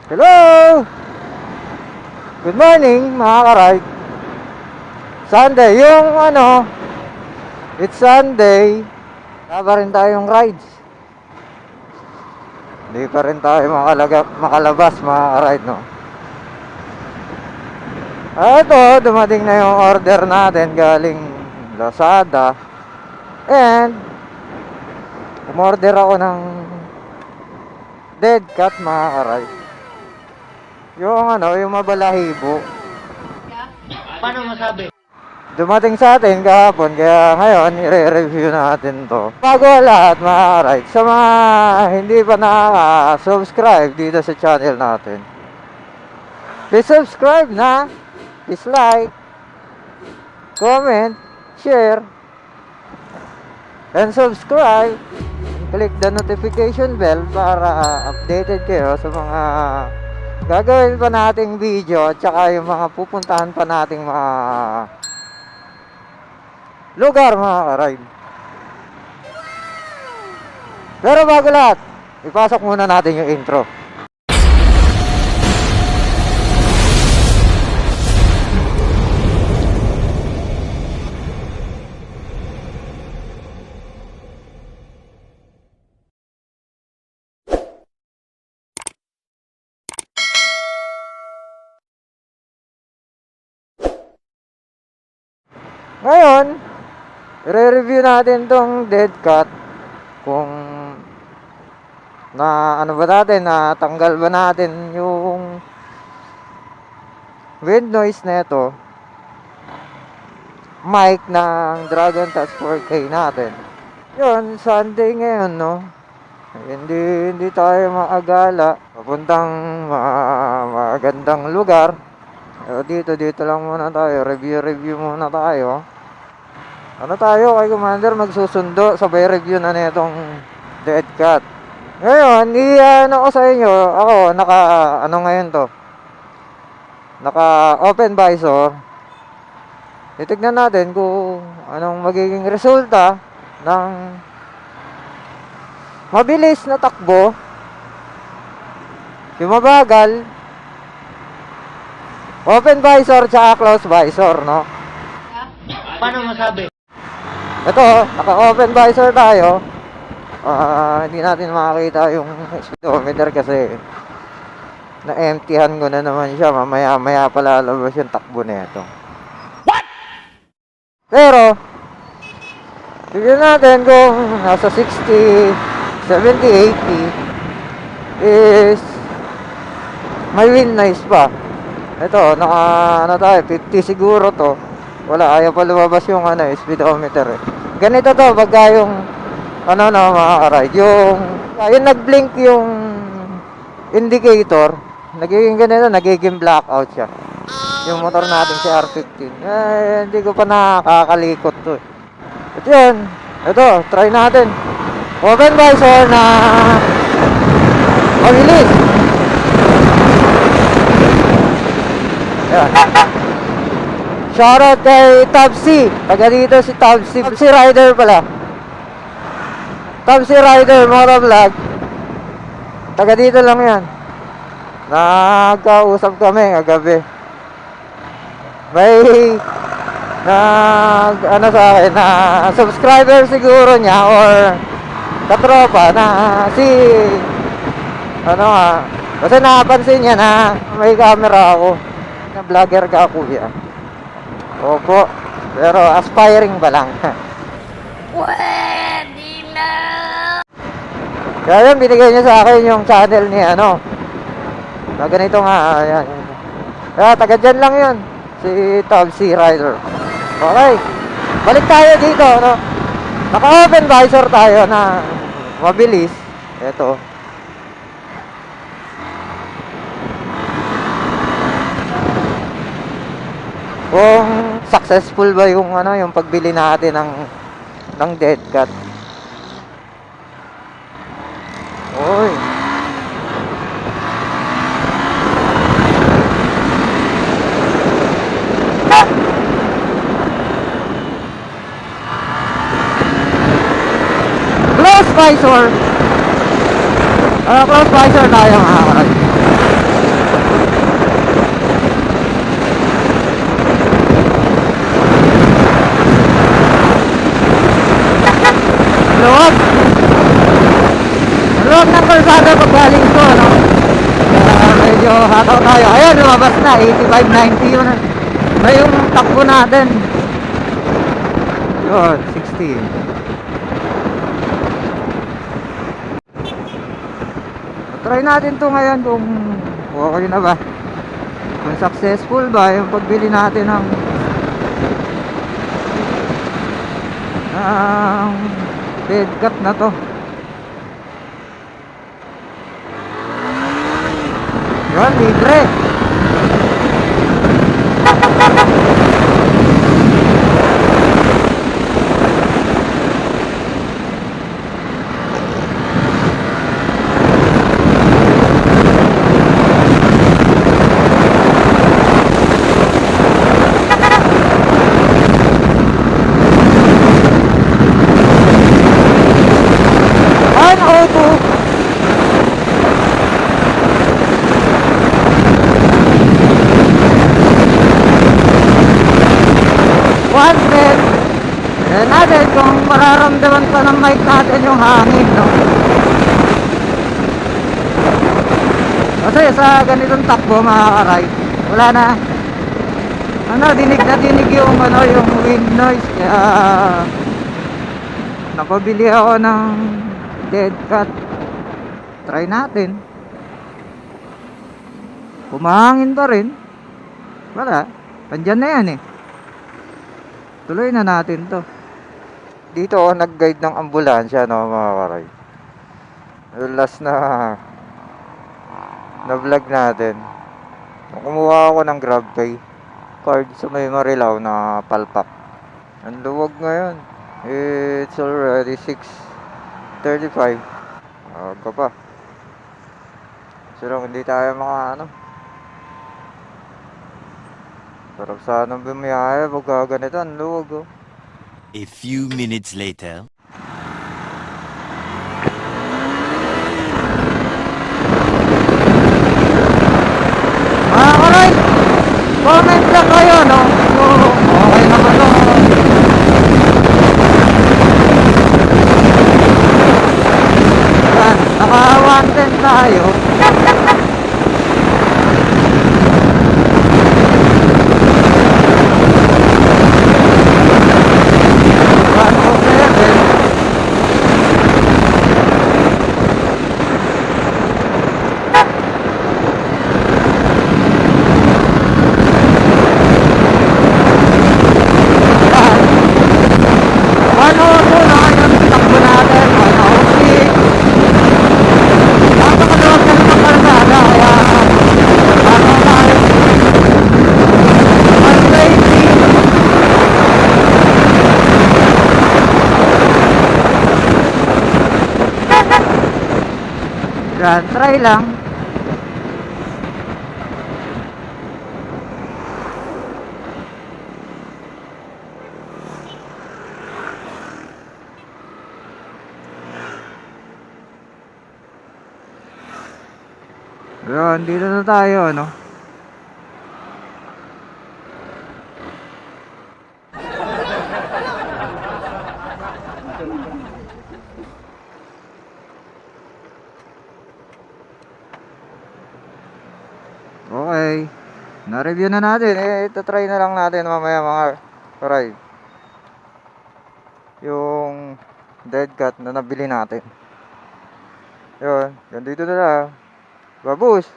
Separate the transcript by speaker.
Speaker 1: Hello! Good morning mga ka-ride. Sunday, it's Sunday. Wala pa rin tayong rides. Hindi pa rin tayo makalabas mga ka-ride, no? Ito, dumating na yung order natin galing Lazada. And umorder ako ng dead cat mga ka-ride. Yung mabalahibo.
Speaker 2: Paano masabi?
Speaker 1: Dumating sa atin kahapon, kaya ngayon i-review natin to. Bago lahat mga ka-ride, sa mga hindi pa nakaka-subscribe dito sa channel natin, please subscribe na, please like, comment, share, and subscribe. Click the notification bell para updated kayo sa mga gagawin pa nating video at saka yung mga pupuntahan pa nating mga lugar mga ka-ride. Pero bago lahat, ipasok muna natin yung intro. Ngayon, i-review natin tong dead cat. Kung natanggal ba natin yung windnoise na ito, mic ng Dragon Touch 4K natin. Yun, Sunday ngayon, no? Hindi tayo maagala papuntang magandang lugar. Dito lang muna tayo. Review muna tayo. Tayo kay Commander magsusundo. Sabay review na nitong dead cat. Ngayon, ko sa inyo. Ako, ngayon to? Naka open visor. Titignan natin kung anong magiging resulta ng mabilis na takbo, yung mabagal, open visor tsaka close visor, no?
Speaker 2: Paano masabi?
Speaker 1: Ito, naka-open visor tayo. Hindi natin makakita yung speedometer kasi na-emptyhan ko na naman siya. Mamaya pala lalabas yung takbo nito. What? Pero, tignan natin kung nasa 60, 70, 80 is may windnoise pa. Ito, tayo, 50 siguro to. Wala, ayaw pa lumabas yung speedometer eh. Ganito to, pagka yung, mga ka-ride, yung nag-blink yung indicator, nagiging ganito, nagiging blackout siya. Yung motor natin si R15. Hindi ko pa nakakalikot to eh. At yun, ito, try natin. Open visor na mabilis. Yan. Shoutout kay Tabsi. Taga dito si Tabsi. Tabsi Rider pala. Tabsi Rider, Motovlog. Taga dito lang yan. Nagkausap kami kagabi. May sa akin na subscriber siguro niya or katropa na kasi napansin niya na may camera ako. Na vlogger ka kuya. Opo, pero aspiring pa lang.
Speaker 2: Pwede na!
Speaker 1: Kaya yun, binigay niya sa akin yung channel ni na ganito nga, ayan. Kaya taga dyan lang yun, si Tabsi Rider. Okay, balik tayo dito, no? Naka-open visor tayo na mabilis. Ito. Kung successful ba yung yung pagbili natin ng dead cat. Oy. Close visor. Close visor tayo mga kapatid. hataw tayo. Ayan, lumabas na. 85-90 yun. Na yung takbo natin. Yun, 60. Try natin to ngayon kung okay na ba. Kung successful ba yung pagbili natin ng dead cat na to. Yun, libre. Natin kung mararamdaman pa ng mic natin yung hangin, no? Kasi sa ganitong takbo mga ka-ride, wala na dinig na dinig yung yung wind noise. Kaya napabili ako ng dead cat. Try natin. Kumahangin pa rin. Wala, andyan na yan eh. Tuloy na natin to. Dito ako nag-guide ng ambulansya, no, mga ka-ride. Last na vlog natin, kumuha ako ng grab pay card sa may Marilao na palpak. Ang luwag ngayon. It's already 6:35. Aga pa. So lang hindi tayo sarap sanang bumiyaya pagka ganito. Ang luwag, oh.
Speaker 3: A few minutes later.
Speaker 1: Mga ka-ride, comment lang kayo, no? So, okay naman to. Yan, naka-110 tayo. Yan, try lang. Yan, dito na tayo, no? Okay, na-review na natin. Ito try na lang natin mamaya mga karay, yung dead cat na nabili natin. Yun, dito na lang. Babus!